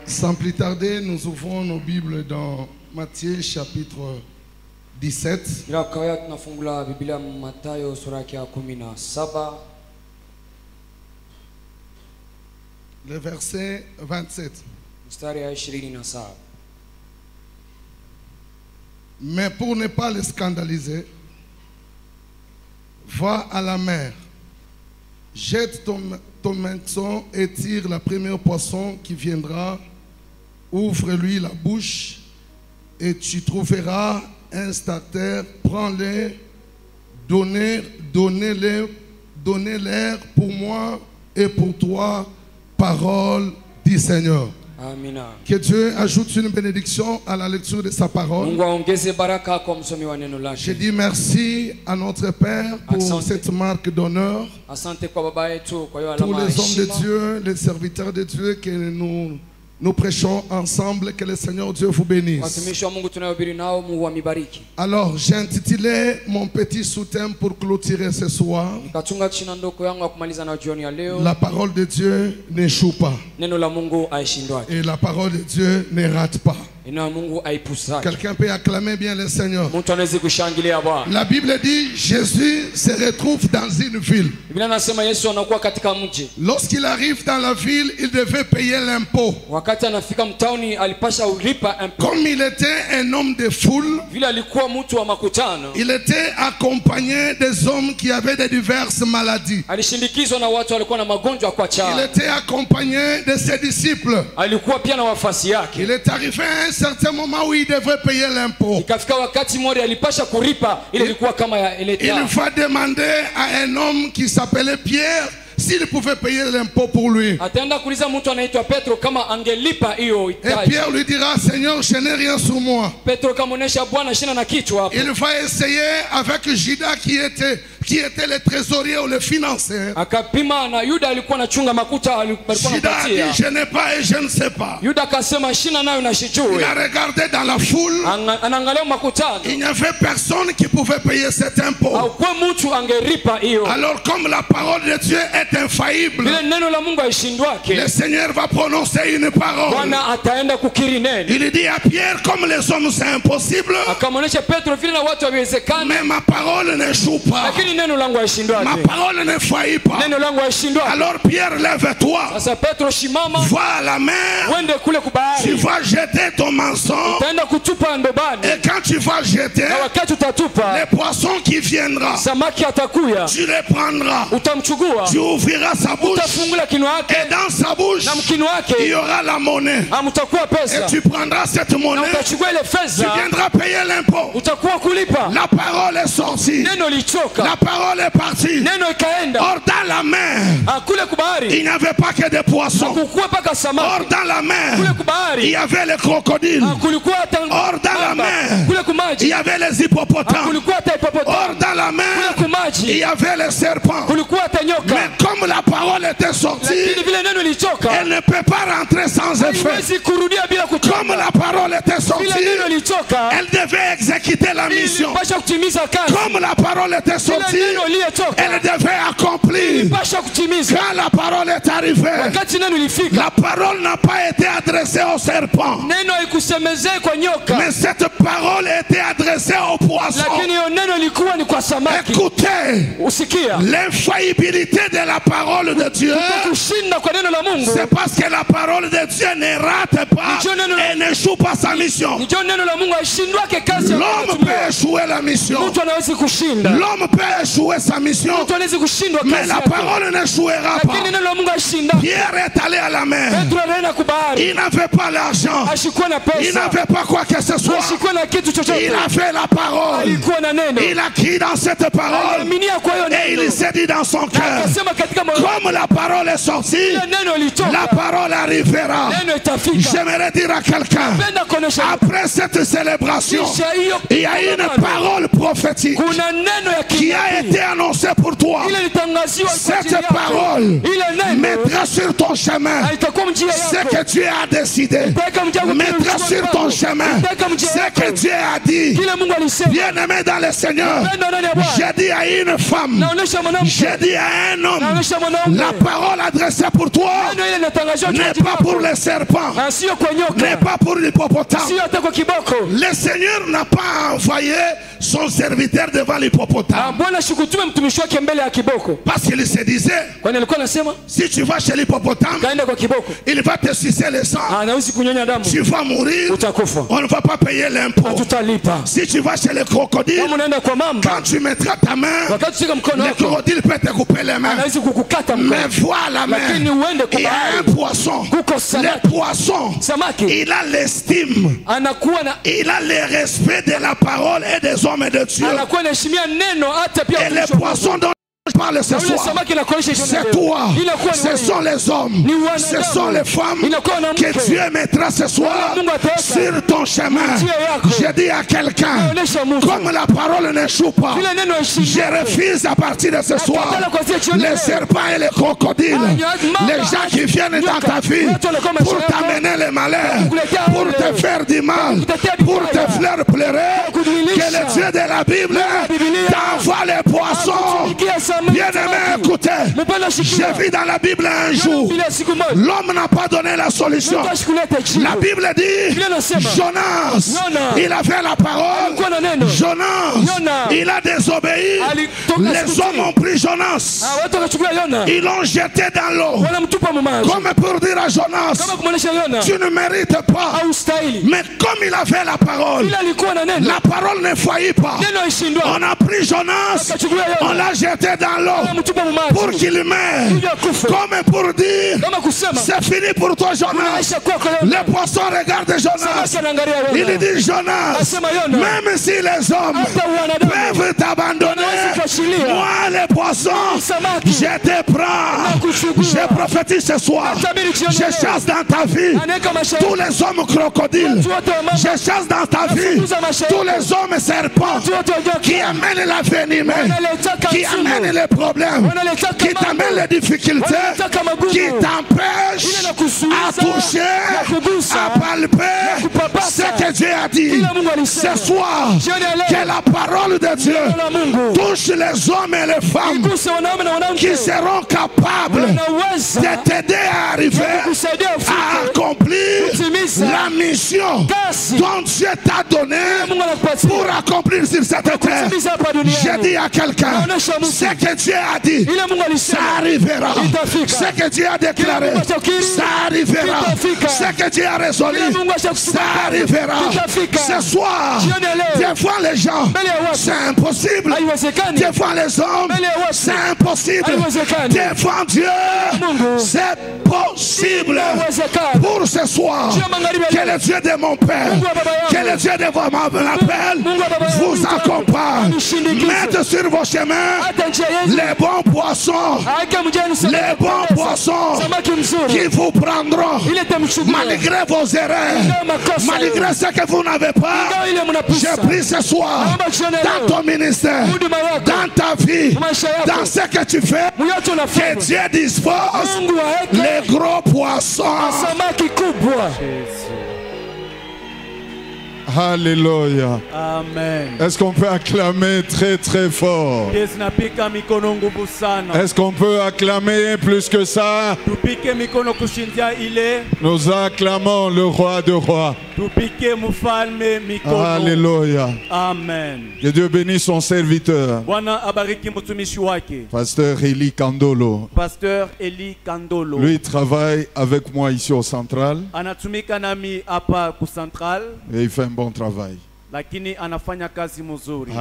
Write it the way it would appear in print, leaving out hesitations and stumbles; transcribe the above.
Sans plus tarder, nous ouvrons nos Bibles dans Matthieu chapitre 17. Le verset 27. Mais pour ne pas les scandaliser, va à la mer, jette ton menton et tire la première poisson qui viendra, ouvre-lui la bouche et tu trouveras un starter, prends-le, donnez-leur pour moi et pour toi, parole du Seigneur. Amen. Que Dieu ajoute une bénédiction à la lecture de sa parole. Je dis merci à notre Père pour cette marque d'honneur. Tous les hommes de Dieu, les serviteurs de Dieu que nous prêchons ensemble, que le Seigneur Dieu vous bénisse. Alors j'ai intitulé mon petit sous-thème pour clôturer ce soir: la parole de Dieu n'échoue pas. Et la parole de Dieu ne rate pas. Quelqu'un peut acclamer bien le Seigneur. La Bible dit Jésus se retrouve dans une ville. Lorsqu'il arrive dans la ville, il devait payer l'impôt. Comme il était un homme de foule, il était accompagné des hommes qui avaient de diverses maladies. Il était accompagné de ses disciples. Il est arrivé à un certain moment où il devrait payer l'impôt. Il va demander à un homme qui s'appelait Pierre s'il pouvait payer l'impôt pour lui. Et Pierre lui dira: Seigneur, je n'ai rien sur moi. Il va essayer avec Judas qui était le trésorier ou le financier. Judas dit: je n'ai pas et je ne sais pas. Il a regardé dans la foule. Il n'y avait personne qui pouvait payer cet impôt. Alors comme la parole de Dieu est infaillible, le Seigneur va prononcer une parole. Il dit à Pierre: comme les hommes c'est impossible, mais ma parole n'échoue pas. Ma parole ne faillit pas. Alors Pierre, lève-toi, va à la mer, tu vas jeter ton mensonge, et quand tu vas jeter, les poissons qui viendront, tu les prendras, tu ouvriras sa bouche, et dans sa bouche il y aura la monnaie, et tu prendras cette monnaie, tu viendras payer l'impôt. La parole est sortie, la parole est partie. Or dans la mer, il n'y avait pas que des poissons. Or dans la mer, il y avait les crocodiles. Or dans la mer, il y avait les hippopotames. Or dans la mer, il y avait les serpents. Mais comme la parole était sortie, elle ne peut pas rentrer sans effet. Comme la parole était sortie, elle devait exécuter la mission. Comme la parole était sortie, elle devait accomplir. Quand la parole est arrivée, la parole n'a pas été adressée au serpent, mais cette parole était adressée au poisson. Écoutez, l'infaillibilité de la parole de Dieu, c'est parce que la parole de Dieu ne rate pas et n'échoue pas sa mission. L'homme peut échouer la mission, l'homme peut échouer sa mission, mais la parole n'échouera pas. Pierre est allé à la mer, il n'avait pas l'argent, il n'avait pas quoi que ce soit, il avait la parole, il a crié dans cette parole et il s'est dit dans son cœur: comme la parole est sortie, la parole arrivera. J'aimerais dire à quelqu'un, après cette célébration, il y a une parole prophétique qui a été annoncée pour toi. Cette parole mettra sur ton chemin ce que Dieu a décidé, mettra sur ton chemin ce que Dieu a dit. Bien-aimé dans le Seigneur, j'ai dit à une femme, j'ai dit à un homme, La parole adressée pour toi n'est pas pour les serpents, n'est pas pour l'hippopotame. Le Seigneur n'a pas envoyé son serviteur devant l'hippopotame. Parce qu'il se disait, si tu vas chez l'hippopotame, il va te sucer le sang. Tu vas mourir, on ne va pas payer l'impôt. Si tu vas chez le crocodile, quand tu mettras ta main, le crocodile peut te couper les mains. Mais voilà, il y a un poisson. Le poisson, il a l'estime, il a le respect de la parole et des hommes et de Dieu. Et les poissons dont je parle ce soir, c'est toi, ce sont les hommes, ce sont les femmes que Dieu mettra ce soir sur ton chemin. Je dis à quelqu'un, comme la parole n'échoue pas, je refuse à partir de ce soir les serpents et les crocodiles, les gens qui viennent dans ta vie pour t'amener le malheur, pour te faire du mal, pour te faire pleurer. Que le Dieu de la Bible t'envoie les poissons. Bien-aimé, écoutez, j'ai vu dans la Bible un jour, l'homme n'a pas donné la solution. La Bible dit, Jonas, il a fait la parole. Jonas, il a désobéi. Les hommes ont pris Jonas, ils l'ont jeté dans l'eau, comme pour dire à Jonas, tu ne mérites pas. Mais comme il a fait la parole ne faillit pas. On a pris Jonas, on l'a jeté dans l'eau pour qu'il meure, comme pour dire, c'est fini pour toi Jonas. Les poissons regardent Jonas, il dit Jonas, même si les hommes peuvent t'abandonner, moi les poissons, je te prends. Je prophétise ce soir, je chasse dans ta vie tous les hommes crocodiles, je chasse dans ta vie tous les hommes serpents qui amènent la venime, qui amènent les problèmes, qui t'amènent les difficultés, qui t'empêchent à toucher, à palper ce que Dieu a dit. Ce soir, que la parole de Dieu touche les hommes et les femmes qui seront capables de t'aider à arriver à accomplir la mission dont Dieu t'a donné pour accomplir sur cette terre. J'ai dit à quelqu'un, ce que Dieu a dit, ça arrivera. Ce que Dieu a déclaré, ça arrivera. Ce que Dieu a résolu, ça arrivera. Ce soir, devant les gens, c'est impossible. Devant les hommes, c'est impossible. Devant Dieu, c'est possible. Pour ce soir, que le Dieu de mon Père, que le Dieu de mon appel vous accompagne. Mettez sur vos chemins les bons poissons, qui vous prendront malgré vos erreurs, malgré ce que vous n'avez pas. J'ai pris ce soir dans ton ministère, dans ta vie, dans ce que tu fais, que Dieu dispose les gros poissons. Alléluia. Amen. Est-ce qu'on peut acclamer très très fort? Est-ce qu'on peut acclamer plus que ça? Nous acclamons le roi de rois. Alléluia. Amen. Que Dieu bénisse son serviteur. Pasteur Eli Kandolo. Pasteur Eli Kandolo. Lui travaille avec moi ici au Central. Et il fait un bon travail. Lakini anafanya kazi mzuri.